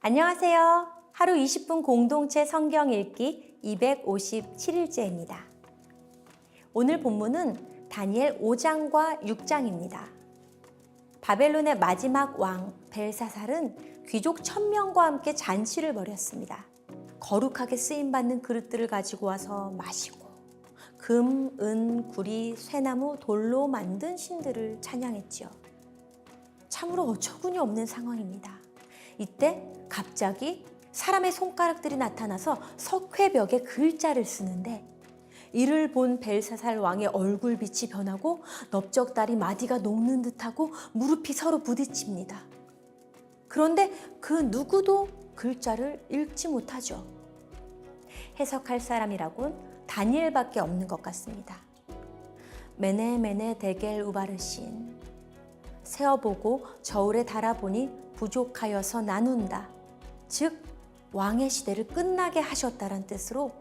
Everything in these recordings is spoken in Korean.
안녕하세요. 하루 20분 공동체 성경 읽기 257일째입니다. 오늘 본문은 다니엘 5장과 6장입니다. 바벨론의 마지막 왕 벨사살은 귀족 1000명과 함께 잔치를 벌였습니다. 거룩하게 쓰임받는 그릇들을 가지고 와서 마시고 금, 은, 구리, 쇠나무, 돌로 만든 신들을 찬양했지요. 참으로 어처구니 없는 상황입니다. 이때 갑자기 사람의 손가락들이 나타나서 석회벽에 글자를 쓰는데 이를 본 벨사살 왕의 얼굴빛이 변하고 넓적다리 마디가 녹는 듯하고 무릎이 서로 부딪힙니다. 그런데 그 누구도 글자를 읽지 못하죠. 해석할 사람이라곤 다니엘밖에 없는 것 같습니다. 메네 데겔 우바르신 세어보고 저울에 달아보니 부족하여서 나눈다. 즉 왕의 시대를 끝나게 하셨다란 뜻으로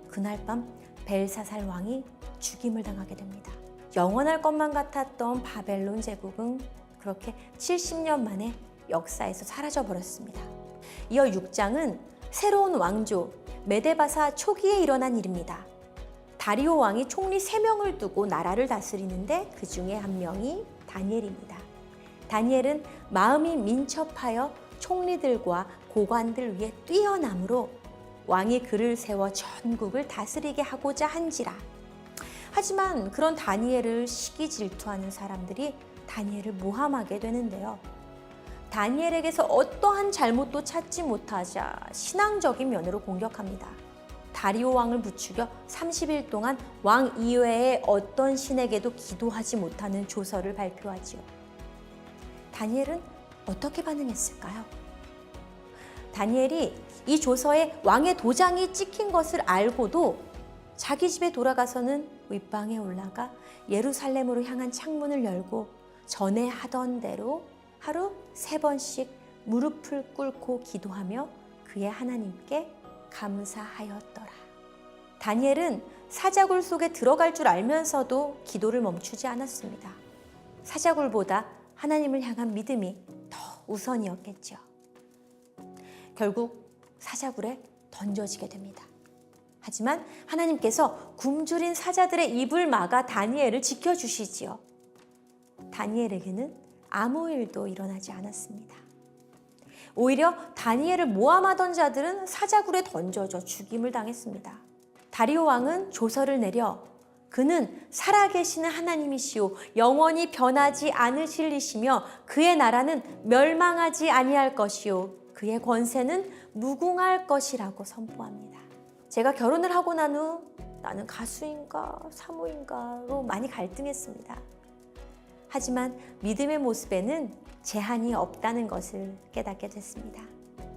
그날 밤 벨사살 왕이 죽임을 당하게 됩니다. 영원할 것만 같았던 바벨론 제국은 그렇게 70년 만에 역사에서 사라져 버렸습니다. 이어 6장은 새로운 왕조 메데바사 초기에 일어난 일입니다. 다리오 왕이 총리 3명을 두고 나라를 다스리는데 그 중에 한 명이 다니엘입니다. 다니엘은 마음이 민첩하여 총리들과 고관들 위에 뛰어남으로 왕이 그를 세워 전국을 다스리게 하고자 한지라. 하지만 그런 다니엘을 시기 질투하는 사람들이 다니엘을 모함하게 되는데요. 다니엘에게서 어떠한 잘못도 찾지 못하자 신앙적인 면으로 공격합니다. 다리오 왕을 부추겨 30일 동안 왕 이외의 어떤 신에게도 기도하지 못하는 조서를 발표하지요. 다니엘은 어떻게 반응했을까요? 다니엘이 이 조서에 왕의 도장이 찍힌 것을 알고도 자기 집에 돌아가서는 윗방에 올라가 예루살렘으로 향한 창문을 열고 전에 하던 대로 하루 3번씩 무릎을 꿇고 기도하며 그의 하나님께 감사하였더라. 다니엘은 사자굴 속에 들어갈 줄 알면서도 기도를 멈추지 않았습니다. 사자굴보다 하나님을 향한 믿음이 더 우선이었겠죠. 결국 사자굴에 던져지게 됩니다. 하지만 하나님께서 굶주린 사자들의 입을 막아 다니엘을 지켜주시지요. 다니엘에게는 아무 일도 일어나지 않았습니다. 오히려 다니엘을 모함하던 자들은 사자굴에 던져져 죽임을 당했습니다. 다리오 왕은 조서를 내려 그는 살아계시는 하나님이시오 영원히 변하지 않으실 이시며 그의 나라는 멸망하지 아니할 것이요 그의 권세는 무궁할 것이라고 선포합니다. 제가 결혼을 하고 난 후 나는 가수인가 사모인가로 많이 갈등했습니다. 하지만 믿음의 모습에는 제한이 없다는 것을 깨닫게 됐습니다.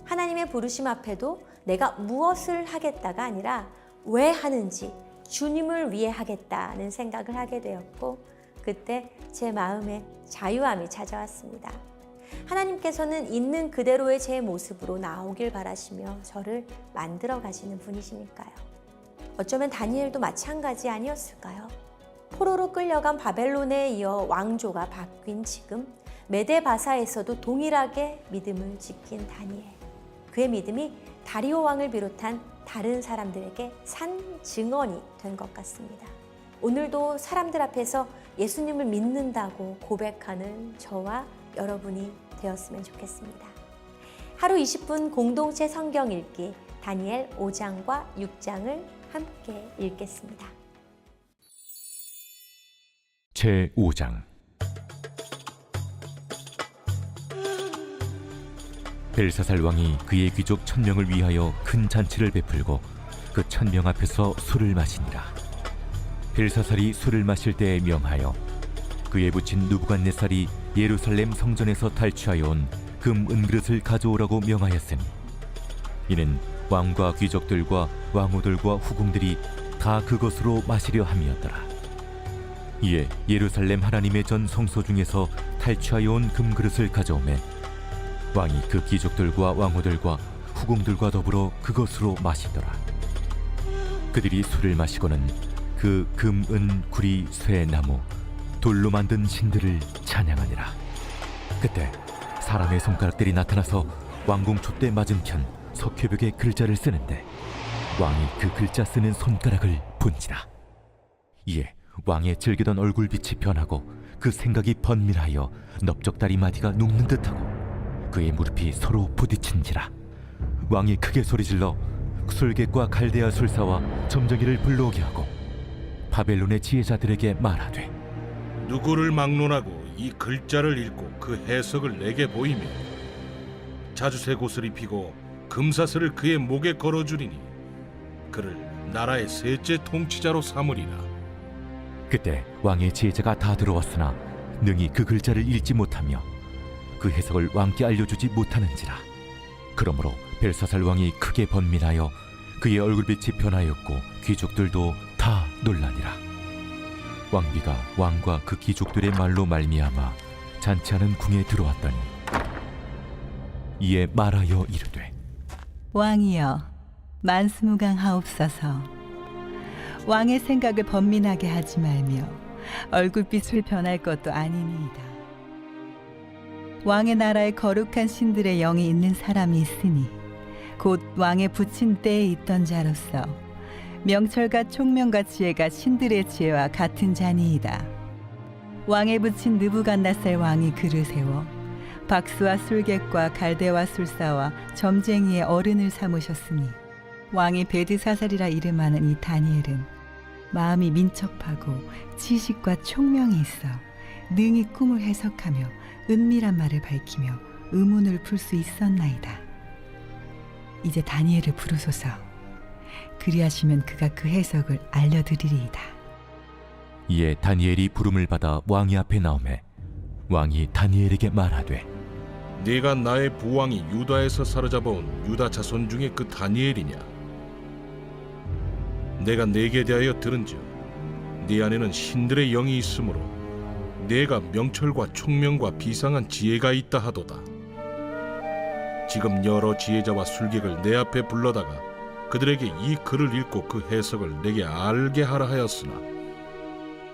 하나님의 부르심 앞에도 내가 무엇을 하겠다가 아니라 왜 하는지 주님을 위해 하겠다는 생각을 하게 되었고 그때 제 마음에 자유함이 찾아왔습니다. 하나님께서는 있는 그대로의 제 모습으로 나오길 바라시며 저를 만들어 가시는 분이시니까요. 어쩌면 다니엘도 마찬가지 아니었을까요? 포로로 끌려간 바벨론에 이어 왕조가 바뀐 지금 메데바사에서도 동일하게 믿음을 지킨 다니엘. 그의 믿음이 다리오 왕을 비롯한 다른 사람들에게 산 증언이 된 것 같습니다. 오늘도 사람들 앞에서 예수님을 믿는다고 고백하는 저와 여러분이 되었으면 좋겠습니다. 하루 20분 공동체 성경 읽기 다니엘 5장과 6장을 함께 읽겠습니다. 제5장 벨사살 왕이 그의 귀족 1000명을 위하여 큰 잔치를 베풀고 그 1000명 앞에서 술을 마시니라. 벨사살이 술을 마실 때에 명하여 그의 부친 느부갓네살이 예루살렘 성전에서 탈취하여 온 금 은그릇을 가져오라고 명하였으니 이는 왕과 귀족들과 왕후들과 후궁들이 다 그것으로 마시려 함이었더라. 이에 예루살렘 하나님의 전 성소 중에서 탈취하여 온 금그릇을 가져오매 왕이 그 귀족들과 왕후들과 후궁들과 더불어 그것으로 마시더라. 그들이 술을 마시고는 그 금, 은, 구리, 쇠, 나무, 돌로 만든 신들을 찬양하니라. 그때 사람의 손가락들이 나타나서 왕궁 촛대 맞은편 석회벽에 글자를 쓰는데 왕이 그 글자 쓰는 손가락을 본지라. 이에 왕의 즐기던 얼굴빛이 변하고 그 생각이 번밀하여 넓적다리 마디가 눕는 듯하고 그의 무릎이 서로 부딪힌지라. 왕이 크게 소리질러 술객과 갈대아 술사와 점쟁이를 불러오게 하고 바벨론의 지혜자들에게 말하되, 누구를 막론하고 이 글자를 읽고 그 해석을 내게 보이며 자주색 옷을 입히고 금사슬을 그의 목에 걸어주리니 그를 나라의 셋째 통치자로 삼으리라. 그때 왕의 지혜자가 다 들어왔으나 능히 그 글자를 읽지 못하며 그 해석을 왕께 알려주지 못하는지라. 그러므로 벨사살 왕이 크게 번민하여 그의 얼굴빛이 변하였고 귀족들도 다 놀라니라. 왕비가 왕과 그 귀족들의 말로 말미암아 잔치하는 궁에 들어왔더니 이에 말하여 이르되, 왕이여, 만수무강하옵소서. 왕의 생각을 번민하게 하지 말며 얼굴빛을 변할 것도 아니니이다. 왕의 나라에 거룩한 신들의 영이 있는 사람이 있으니 곧 왕의 붙인 때에 있던 자로서 명철과 총명과 지혜가 신들의 지혜와 같은 자니이다. 왕의 붙인 느부갓네살 왕이 그를 세워 박수와 술객과 갈대와 술사와 점쟁이의 어른을 삼으셨으니 왕이 베드사살이라 이름하는 이 다니엘은 마음이 민첩하고 지식과 총명이 있어 능히 꿈을 해석하며 은밀한 말을 밝히며 의문을 풀 수 있었나이다. 이제 다니엘을 부르소서. 그리하시면 그가 그 해석을 알려드리리이다. 이에 다니엘이 부름을 받아 왕의 앞에 나오매 왕이 다니엘에게 말하되, 네가 나의 부왕이 유다에서 사로잡아온 유다 자손 중에 그 다니엘이냐? 내가 네게 대하여 들은즉 네 안에는 신들의 영이 있으므로 네가 명철과 총명과 비상한 지혜가 있다 하도다. 지금 여러 지혜자와 술객을 내 앞에 불러다가 그들에게 이 글을 읽고 그 해석을 내게 알게 하라 하였으나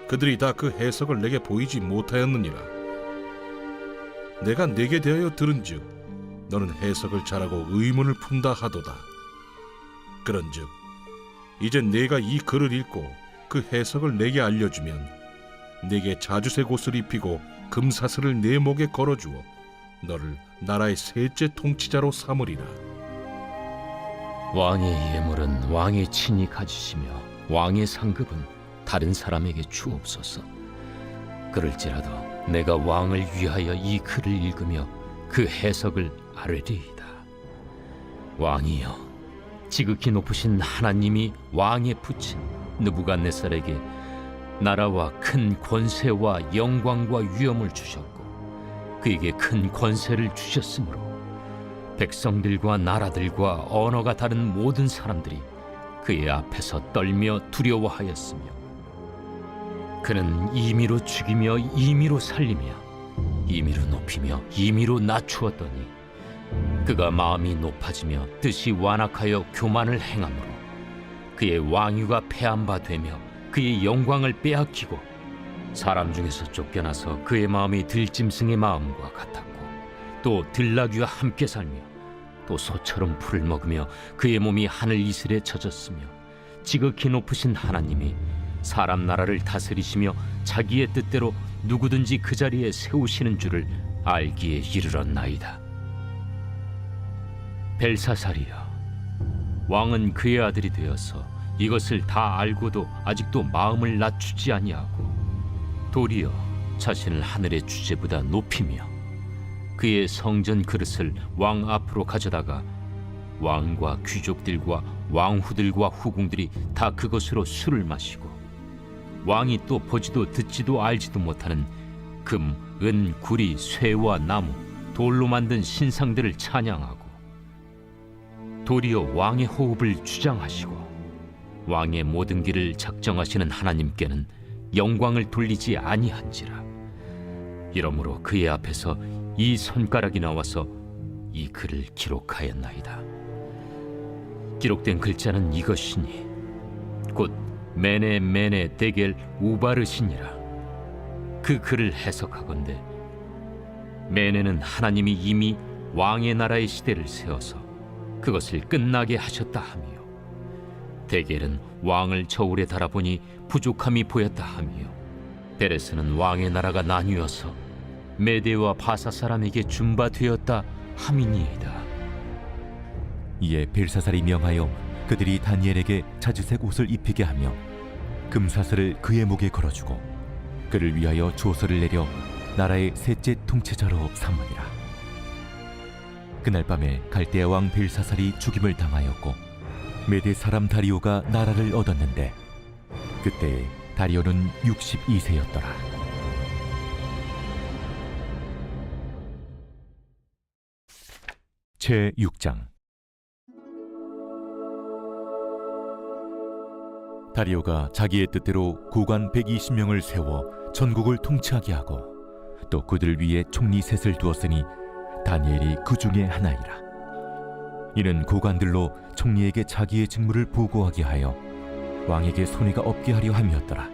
그들이 다 그 해석을 내게 보이지 못하였느니라. 내가 네게 대하여 들은즉 너는 해석을 잘하고 의문을 푼다 하도다. 그런즉 이제 네가 이 글을 읽고 그 해석을 내게 알려주면 네게 자주색 옷을 입히고 금사슬을 내 목에 걸어주어 너를 나라의 셋째 통치자로 삼으리라. 왕의 예물은 왕의 친히 가지시며 왕의 상급은 다른 사람에게 주옵소서. 그럴지라도 내가 왕을 위하여 이 글을 읽으며 그 해석을 아뢰리이다. 왕이여, 지극히 높으신 하나님이 왕에 붙인 느부갓네살에게 나라와 큰 권세와 영광과 위엄을 주셨고 그에게 큰 권세를 주셨으므로 백성들과 나라들과 언어가 다른 모든 사람들이 그의 앞에서 떨며 두려워하였으며 그는 임의로 죽이며 임의로 살리며 임의로 높이며 임의로 낮추었더니 그가 마음이 높아지며 뜻이 완악하여 교만을 행함으로 그의 왕위가 패한 바 되며 그의 영광을 빼앗기고 사람 중에서 쫓겨나서 그의 마음이 들짐승의 마음과 같았고 또 들나귀와 함께 살며 또 소처럼 풀을 먹으며 그의 몸이 하늘 이슬에 젖었으며 지극히 높으신 하나님이 사람 나라를 다스리시며 자기의 뜻대로 누구든지 그 자리에 세우시는 줄을 알기에 이르렀나이다. 벨사살이여, 왕은 그의 아들이 되어서 이것을 다 알고도 아직도 마음을 낮추지 아니하고 도리어 자신을 하늘의 주제보다 높이며 그의 성전 그릇을 왕 앞으로 가져다가 왕과 귀족들과 왕후들과 후궁들이 다 그것으로 술을 마시고 왕이 또 보지도 듣지도 알지도 못하는 금, 은, 구리, 쇠와 나무, 돌로 만든 신상들을 찬양하고 도리어 왕의 호흡을 주장하시고 왕의 모든 길을 작정하시는 하나님께는 영광을 돌리지 아니한지라. 이러므로 그의 앞에서 이 손가락이 나와서 이 글을 기록하였나이다. 기록된 글자는 이것이니 곧 메네 메네 데겔 우바르시니라. 그 글을 해석하건대 메네는 하나님이 이미 왕의 나라의 시대를 세워서 그것을 끝나게 하셨다 하며 데겔은 왕을 저울에 달아보니 부족함이 보였다 하며 베레스는 왕의 나라가 나뉘어서 메대와 바사 사람에게 준바되었다 함이니이다. 이에 벨사살이 명하여 그들이 다니엘에게 자주색 옷을 입히게 하며 금사슬을 그의 목에 걸어주고 그를 위하여 조서를 내려 나라의 셋째 통치자로 삼으니라. 그날 밤에 갈대아 왕 벨사살이 죽임을 당하였고 메대 사람 다리오가 나라를 얻었는데 그때 다리오는 62세였더라. 제6장. 다리오가 자기의 뜻대로 고관 120명을 세워 전국을 통치하게 하고 또 그들 위에 총리 셋을 두었으니 다니엘이 그 중에 하나이라. 이는 고관들로 총리에게 자기의 직무를 보고하게 하여 왕에게 손해가 없게 하려 함이었더라.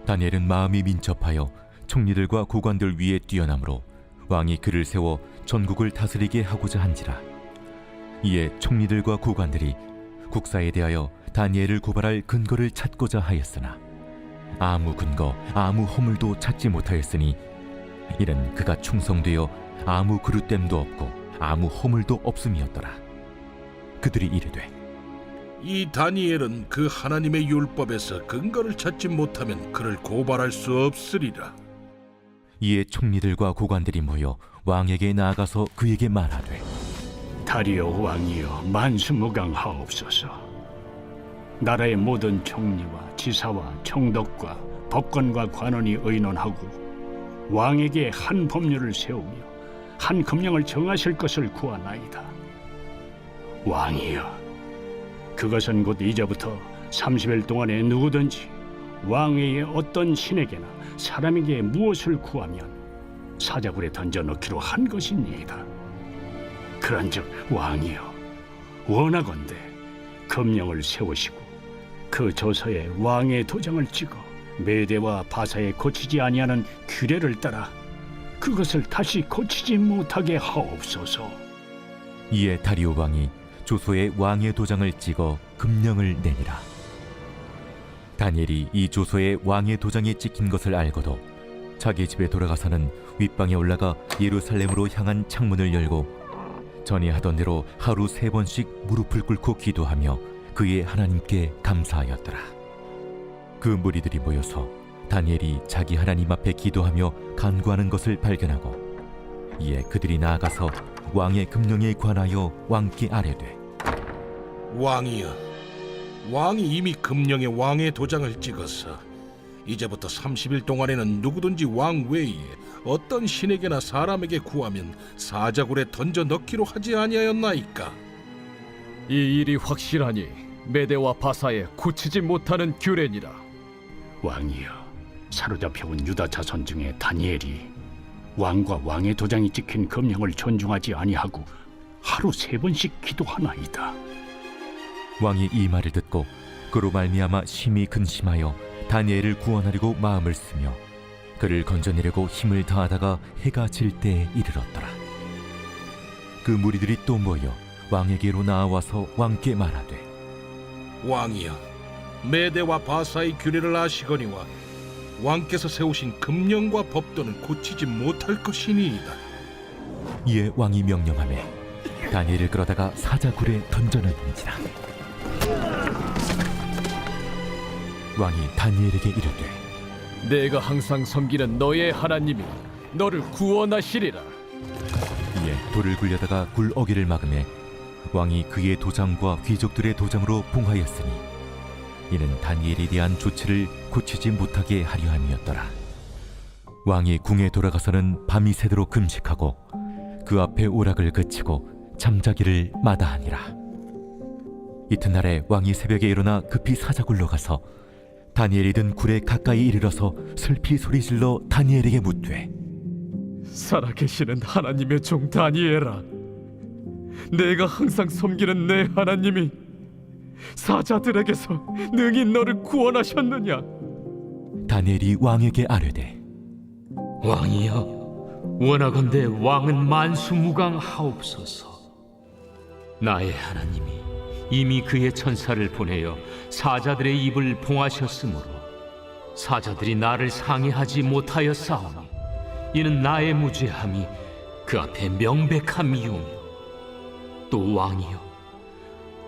다니엘은 마음이 민첩하여 총리들과 고관들 위에 뛰어나므로 왕이 그를 세워 전국을 다스리게 하고자 한지라. 이에 총리들과 고관들이 국사에 대하여 다니엘을 고발할 근거를 찾고자 하였으나 아무 근거, 아무 허물도 찾지 못하였으니 이는 그가 충성되어 아무 그릇됨도 없고 아무 허물도 없음이었더라. 그들이 이르되 이 다니엘은 그 하나님의 율법에서 근거를 찾지 못하면 그를 고발할 수 없으리라. 이에 총리들과 고관들이 모여 왕에게 나아가서 그에게 말하되 다리오 왕이여 만수무강하옵소서. 나라의 모든 총리와 지사와 총독과 법관과 관원이 의논하고 왕에게 한 법률을 세우며 한 금령을 정하실 것을 구하나이다. 왕이여, 그것은 곧 이제부터 30일 동안에 누구든지 왕외의 어떤 신에게나 사람에게 무엇을 구하면 사자굴에 던져넣기로 한 것이니이다. 그런즉 왕이여, 원하건대 금령을 세우시고 그 조서에 왕의 도장을 찍어 메대와 바사에 고치지 아니하는 규례를 따라 그것을 다시 고치지 못하게 하옵소서. 이에 다리오 왕이 조서에 왕의 도장을 찍어 금령을 내니라. 다니엘이 이 조서에 왕의 도장이 찍힌 것을 알고도 자기 집에 돌아가서는 윗방에 올라가 예루살렘으로 향한 창문을 열고 전에 하던 대로 하루 3번씩 무릎을 꿇고 기도하며 그의 하나님께 감사하였더라. 그 무리들이 모여서 다니엘이 자기 하나님 앞에 기도하며 간구하는 것을 발견하고 이에 그들이 나아가서 왕의 금령에 관하여 왕께 아뢰되 왕이여, 왕이 이미 금령에 왕의 도장을 찍어서 이제부터 30일 동안에는 누구든지 왕 외에 어떤 신에게나 사람에게 구하면 사자굴에 던져 넣기로 하지 아니하였나이까? 이 일이 확실하니 메대와 바사에 고치지 못하는 규례니라. 왕이여, 사로잡혀온 유다 자손 중에 다니엘이 왕과 왕의 도장이 찍힌 금령을 존중하지 아니하고 하루 3번씩 기도하나이다. 왕이 이 말을 듣고 그로 말미암아 심히 근심하여 다니엘을 구원하려고 마음을 쓰며 그를 건져내려고 힘을 다하다가 해가 질 때에 이르렀더라. 그 무리들이 또 모여 왕에게로 나와서 왕께 말하되 왕이여, 메대와 바사의 규례를 아시거니와 왕께서 세우신 금령과 법도는 고치지 못할 것이니이다. 이에 왕이 명령하매 다니엘을 끌어다가 사자굴에 던져넣은지라. 왕이 다니엘에게 이르되 내가 항상 섬기는 너의 하나님이 너를 구원하시리라. 이에 돌을 굴려다가 굴 어귀를 막음에 왕이 그의 도장과 귀족들의 도장으로 봉하였으니 이는 다니엘에 대한 조치를 고치지 못하게 하려 함이었더라. 왕이 궁에 돌아가서는 밤이 새도록 금식하고 그 앞에 오락을 그치고 잠자기를 마다하니라. 이튿날에 왕이 새벽에 일어나 급히 사자굴로 가서 다니엘이 든 굴에 가까이 이르러서 슬피 소리질러 다니엘에게 묻되 살아계시는 하나님의 종 다니엘아, 내가 항상 섬기는 내 하나님이 사자들에게서 능히 너를 구원하셨느냐? 다니엘이 왕에게 아뢰되 왕이여, 원하건대 왕은 만수무강하옵소서. 나의 하나님이 이미 그의 천사를 보내어 사자들의 입을 봉하셨으므로 사자들이 나를 상해하지 못하여 싸우니 이는 나의 무죄함이 그 앞에 명백함이오며 또 왕이여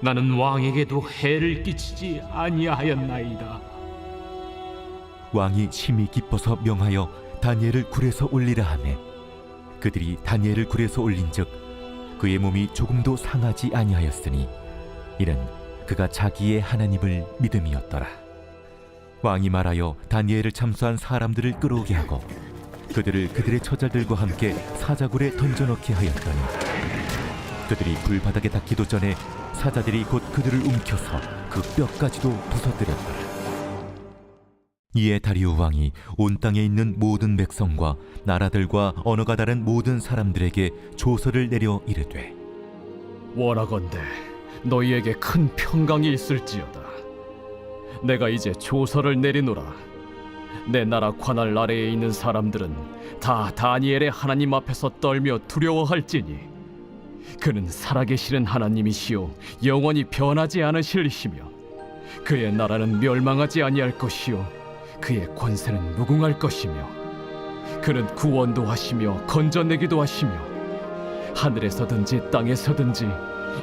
나는 왕에게도 해를 끼치지 아니하였나이다. 왕이 심히 기뻐서 명하여 다니엘을 굴에서 올리라 하매 그들이 다니엘을 굴에서 올린즉 그의 몸이 조금도 상하지 아니하였으니 이는 그가 자기의 하나님을 믿음이었더라. 왕이 말하여 다니엘을 참수한 사람들을 끌어오게 하고 그들을 그들의 처자들과 함께 사자굴에 던져넣게 하였더니 그들이 불바닥에 닿기도 전에 사자들이 곧 그들을 움켜서 그 뼈까지도 부서뜨렸더라. 이에 다리오 왕이 온 땅에 있는 모든 백성과 나라들과 언어가 다른 모든 사람들에게 조서를 내려 이르되 원하건대 너희에게 큰 평강이 있을지어다. 내가 이제 조서를 내리노라. 내 나라 관할 아래에 있는 사람들은 다 다니엘의 하나님 앞에서 떨며 두려워할지니 그는 살아계시는 하나님이시요 영원히 변하지 않으실 이시며 그의 나라는 멸망하지 아니할 것이요 그의 권세는 무궁할 것이며 그는 구원도 하시며 건져내기도 하시며 하늘에서든지 땅에서든지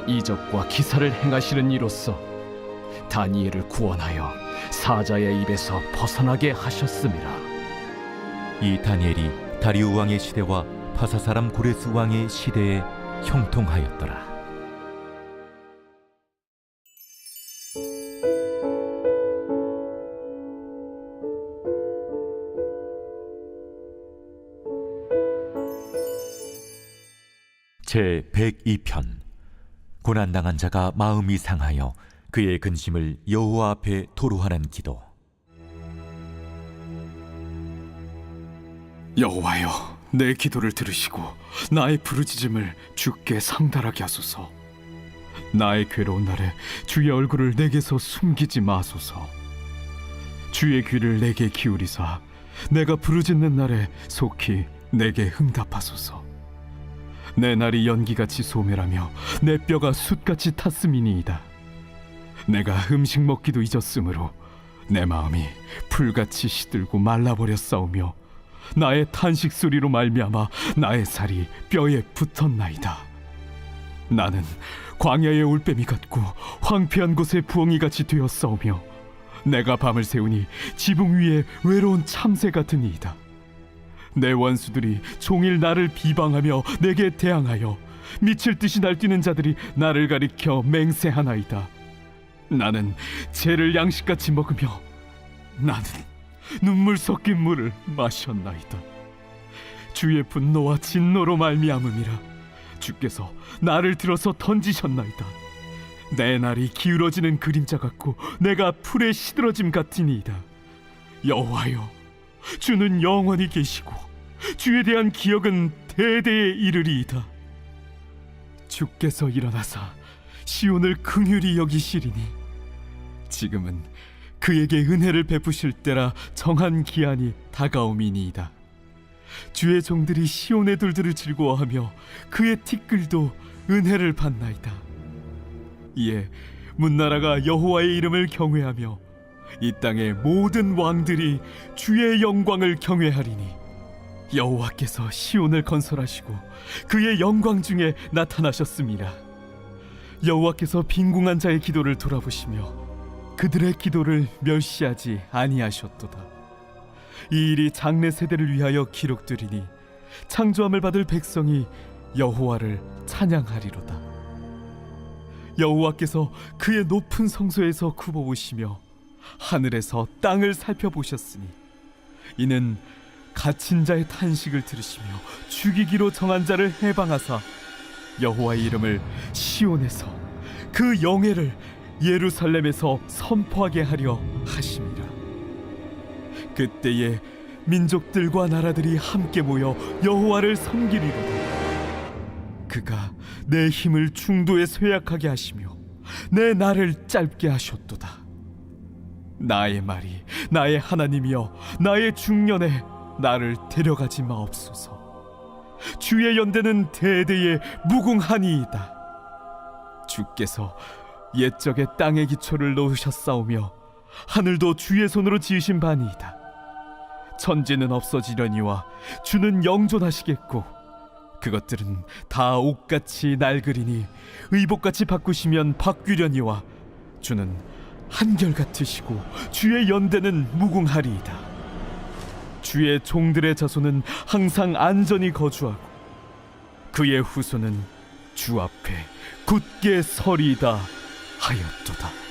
이적과 기사를 행하시는 이로써 다니엘을 구원하여 사자의 입에서 벗어나게 하셨음이라. 이 다니엘이 다리오 왕의 시대와 파사 사람 고레스 왕의 시대에 형통하였더라. 제 102편 고난당한 자가 마음이 상하여 그의 근심을 여호와 앞에 토로하는 기도. 여호와여, 내 기도를 들으시고 나의 부르짖음을 주께 상달하게 하소서. 나의 괴로운 날에 주의 얼굴을 내게서 숨기지 마소서. 주의 귀를 내게 기울이사 내가 부르짖는 날에 속히 내게 응답하소서. 내 날이 연기같이 소멸하며 내 뼈가 숯같이 탔음이니이다. 내가 음식 먹기도 잊었으므로 내 마음이 풀같이 시들고 말라버렸사오며 나의 탄식 소리로 말미암아 나의 살이 뼈에 붙었나이다. 나는 광야의 올빼미 같고 황폐한 곳의 부엉이같이 되었사오며 내가 밤을 새우니 지붕 위에 외로운 참새 같으니이다. 내 원수들이 종일 나를 비방하며 내게 대항하여 미칠 듯이 날뛰는 자들이 나를 가리켜 맹세하나이다. 나는 죄를 양식같이 먹으며 나는 눈물 섞인 물을 마셨나이다. 주의 분노와 진노로 말미암음이라 주께서 나를 들어서 던지셨나이다. 내 날이 기울어지는 그림자 같고 내가 풀에 시들어짐 같으니이다. 여호와여, 주는 영원히 계시고 주에 대한 기억은 대대에 이르리이다. 주께서 일어나사 시온을 긍휼히 여기시리니 지금은 그에게 은혜를 베푸실 때라 정한 기한이 다가옴이니이다. 주의 종들이 시온의 돌들을 즐거워하며 그의 티끌도 은혜를 받나이다. 이에 문나라가 여호와의 이름을 경외하며 이 땅의 모든 왕들이 주의 영광을 경외하리니 여호와께서 시온을 건설하시고 그의 영광 중에 나타나셨습니다. 여호와께서 빈궁한 자의 기도를 돌아보시며 그들의 기도를 멸시하지 아니하셨도다. 이 일이 장래 세대를 위하여 기록되리니 창조함을 받을 백성이 여호와를 찬양하리로다. 여호와께서 그의 높은 성소에서 굽어보시며 하늘에서 땅을 살펴보셨으니 이는 갇힌 자의 탄식을 들으시며 죽이기로 정한 자를 해방하사 여호와의 이름을 시온에서 그 영예를 예루살렘에서 선포하게 하려 하심이라. 그때에 민족들과 나라들이 함께 모여 여호와를 섬기리로다. 그가 내 힘을 중도에 쇠약하게 하시며 내 날을 짧게 하셨도다. 나의 말이 나의 하나님이여 나의 중년에 나를 데려가지 마옵소서. 주의 연대는 대대에 무궁하니이다. 주께서 옛적에 땅의 기초를 놓으셨사오며 하늘도 주의 손으로 지으신 바니이다. 천지는 없어지려니와 주는 영존하시겠고 그것들은 다 옷같이 낡으리니 의복같이 바꾸시면 바뀌려니와 주는 한결같으시고 주의 연대는 무궁하리이다. 주의 종들의 자손은 항상 안전히 거주하고 그의 후손은 주 앞에 굳게 서리이다 하였도다.